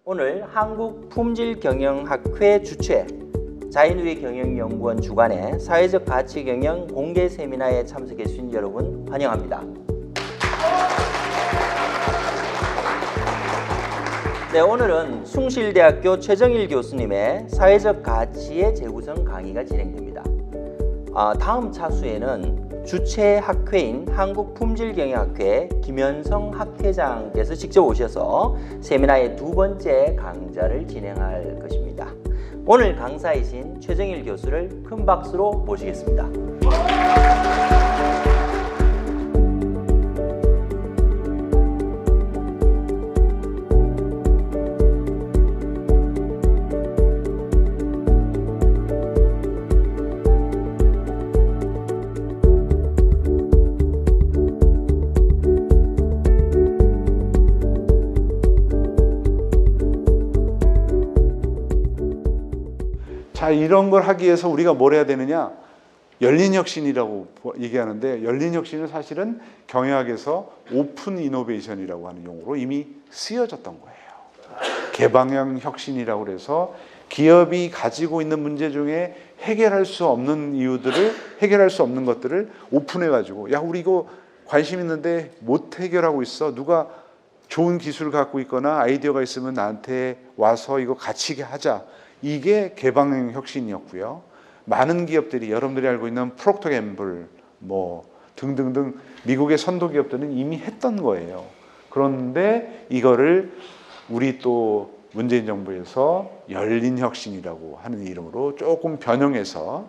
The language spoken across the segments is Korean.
오늘 한국품질경영학회 주최 자인우리경영연구원 주관의 사회적 가치경영 공개 세미나에 참석해 주신 여러분 환영합니다. 네, 오늘은 숭실대학교 최정일 교수님의 사회적 가치의 재구성 강의가 진행됩니다. 다음 차수에는 주최 학회인 한국품질경영학회 김현성 학회장께서 직접 오셔서 세미나의 두 번째 강좌를 진행할 것입니다. 오늘 강사이신 최정일 교수를 큰 박수로 모시겠습니다. 자, 이런 걸 하기 위해서 우리가 뭘 해야 되느냐? 열린 혁신이라고 얘기하는데, 열린 혁신은 사실은 경영학에서 오픈 이노베이션이라고 하는 용어로 이미 쓰여졌던 거예요. 개방형 혁신이라고 해서 기업이 가지고 있는 문제 중에 해결할 수 없는 이유들을, 해결할 수 없는 것들을 오픈해 가지고, 야, 우리 이거 관심 있는데 못 해결하고 있어. 누가 좋은 기술을 갖고 있거나 아이디어가 있으면 나한테 와서 이거 같이 하자. 이게 개방형 혁신이었고요. 많은 기업들이, 여러분들이 알고 있는 프록터 갬블 등등등 미국의 선도 기업들은 이미 했던 거예요. 그런데 이거를 우리 또 문재인 정부에서 열린 혁신이라고 하는 이름으로 조금 변형해서,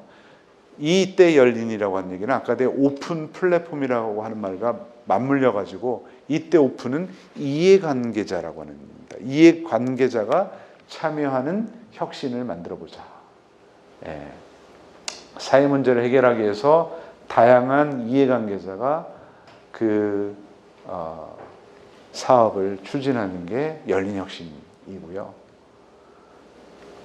이때 열린이라고 하는 얘기는 아까 내 오픈 플랫폼이라고 하는 말과 맞물려 가지고, 이때 오픈은 이해관계자라고 하는 겁니다. 이해관계자가 참여하는 혁신을 만들어보자. 사회 문제를 해결하기 위해서 다양한 이해관계자가 사업을 추진하는 게 열린 혁신이고요.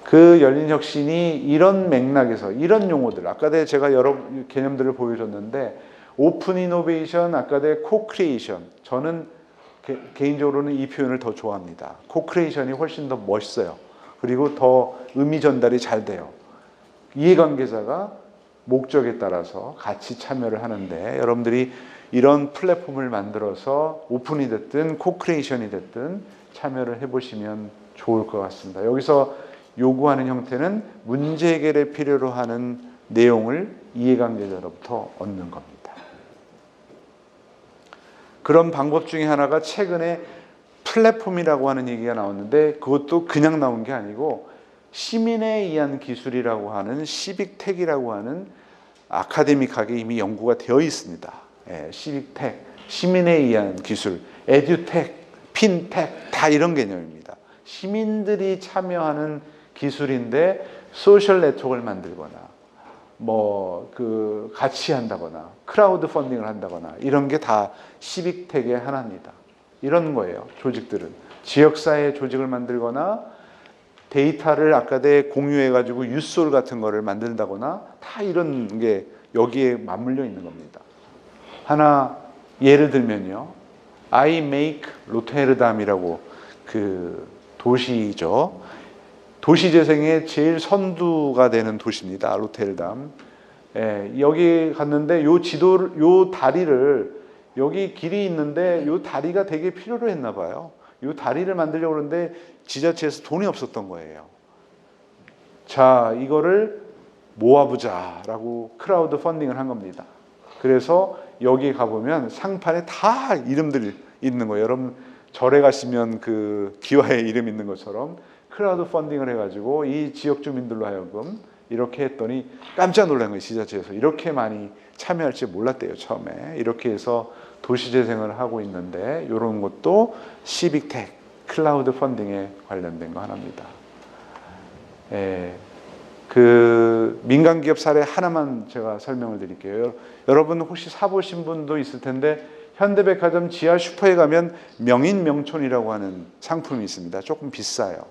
그 열린 혁신이 이런 맥락에서, 이런 용어들, 아까 제가 여러 개념들을 보여줬는데, 오픈 이노베이션, 아까 코크리에이션, 저는 개인적으로는 이 표현을 더 좋아합니다. 코크리에이션이 훨씬 더 멋있어요. 그리고 더 의미 전달이 잘 돼요. 이해관계자가 목적에 따라서 같이 참여를 하는데, 여러분들이 이런 플랫폼을 만들어서 오픈이 됐든 코크리에이션이 됐든 참여를 해보시면 좋을 것 같습니다. 여기서 요구하는 형태는 문제 해결에 필요로 하는 내용을 이해관계자로부터 얻는 겁니다. 그런 방법 중에 하나가 최근에 플랫폼이라고 하는 얘기가 나왔는데, 그것도 그냥 나온 게 아니고 시민에 의한 기술이라고 하는 시빅텍이라고 하는 아카데믹하게 이미 연구가 되어 있습니다. 시빅텍, 시민에 의한 기술, 에듀텍, 핀텍 다 이런 개념입니다. 시민들이 참여하는 기술인데 소셜 네트워크를 만들거나 같이 한다거나 크라우드 펀딩을 한다거나 이런 게 다 시빅텍의 하나입니다. 이런 거예요. 조직들은 지역사회 조직을 만들거나 데이터를 아까 공유해가지고 유솔 같은 거를 만든다거나 다 이런 게 여기에 맞물려 있는 겁니다. 하나 예를 들면요, I make 로테르담이라고 도시죠. 도시재생의 제일 선두가 되는 도시입니다. 로테르담. 여기 갔는데 요 다리를, 여기 길이 있는데 요 다리가 되게 필요로 했나 봐요. 요 다리를 만들려고 그러는데 지자체에서 돈이 없었던 거예요. 자, 이거를 모아보자라고 크라우드 펀딩을 한 겁니다. 그래서 여기 가보면 상판에 다 이름들이 있는 거예요. 여러분 절에 가시면 기와에 이름 있는 것처럼 크라우드 펀딩을 해가지고 이 지역 주민들로 하여금 이렇게 했더니 깜짝 놀란 거예요. 지자체에서 이렇게 많이 참여할지 몰랐대요, 처음에. 이렇게 해서 도시재생을 하고 있는데, 이런 것도 시빅텍, 클라우드 펀딩에 관련된 거 하나입니다. 민간기업 사례 하나만 제가 설명을 드릴게요. 여러분 혹시 사보신 분도 있을 텐데, 현대백화점 지하 슈퍼에 가면 명인명촌이라고 하는 상품이 있습니다. 조금 비싸요.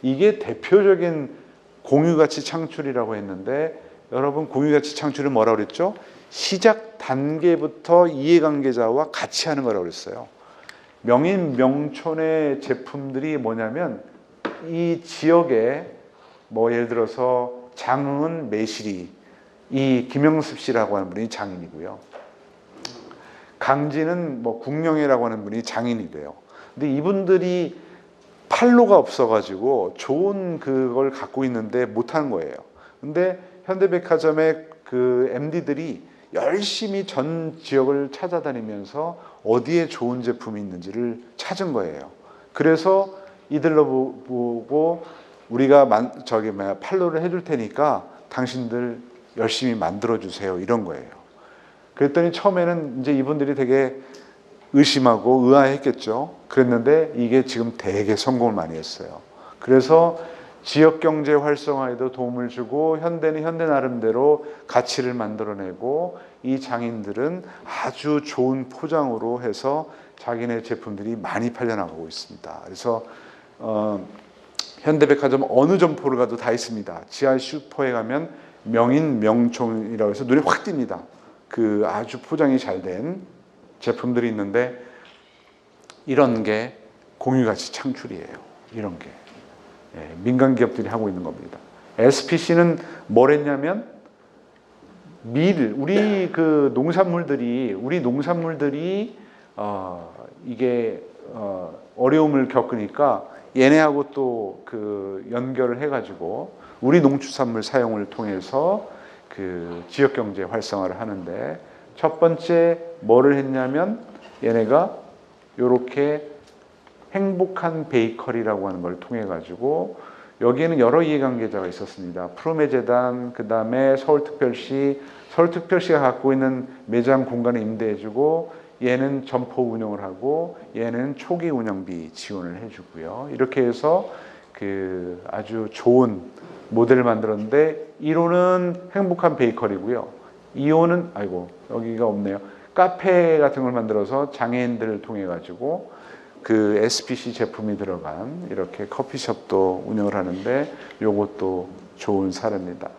이게 대표적인 공유가치 창출이라고 했는데, 여러분 공유가치 창출을 뭐라고 그랬죠? 시작 단계부터 이해관계자와 같이 하는 거라고 그랬어요. 명인 명촌의 제품들이 뭐냐면 이 지역에 뭐 예를 들어서 장흥은 매실이, 이 김영습 씨라고 하는 분이 장인이고요. 강진은 뭐 국령이라고 하는 분이 장인이래요. 근데 이분들이 판로가 없어가지고 좋은 그걸 갖고 있는데 못하는 거예요. 근데 현대백화점의 그 MD들이 열심히 전 지역을 찾아다니면서 어디에 좋은 제품이 있는지를 찾은 거예요. 그래서 이들로 보고 우리가 판로를 해줄 테니까 당신들 열심히 만들어 주세요, 이런 거예요. 그랬더니 처음에는 이제 이분들이 되게 의심하고 의아했겠죠. 그랬는데 이게 지금 되게 성공을 많이 했어요. 그래서 지역 경제 활성화에도 도움을 주고 현대는 현대 나름대로 가치를 만들어내고 이 장인들은 아주 좋은 포장으로 해서 자기네 제품들이 많이 팔려나가고 있습니다. 그래서 현대백화점 어느 점포를 가도 다 있습니다. 지하 슈퍼에 가면 명인 명총이라고 해서 눈에 확 띕니다. 그 아주 포장이 잘 된 제품들이 있는데 이런 게 공유가치 창출이에요. 이런 게 민간 기업들이 하고 있는 겁니다. SPC는 뭘 했냐면 우리 농산물들이 이게 어려움을 겪으니까 얘네하고 또 그 연결을 해가지고 우리 농축산물 사용을 통해서 그 지역 경제 활성화를 하는데, 첫 번째 뭐를 했냐면 얘네가 요렇게 행복한 베이커리라고 하는 걸 통해 가지고 여기에는 여러 이해관계자가 있었습니다. 프로메재단, 그 다음에 서울특별시가 갖고 있는 매장 공간을 임대해주고, 얘는 점포 운영을 하고 얘는 초기 운영비 지원을 해주고요. 이렇게 해서 그 아주 좋은 모델을 만들었는데, 1호는 행복한 베이커리고요. 2호는 여기가 없네요. 카페 같은 걸 만들어서 장애인들을 통해 가지고 그 SPC 제품이 들어간 이렇게 커피숍도 운영을 하는데, 요것도 좋은 사례입니다.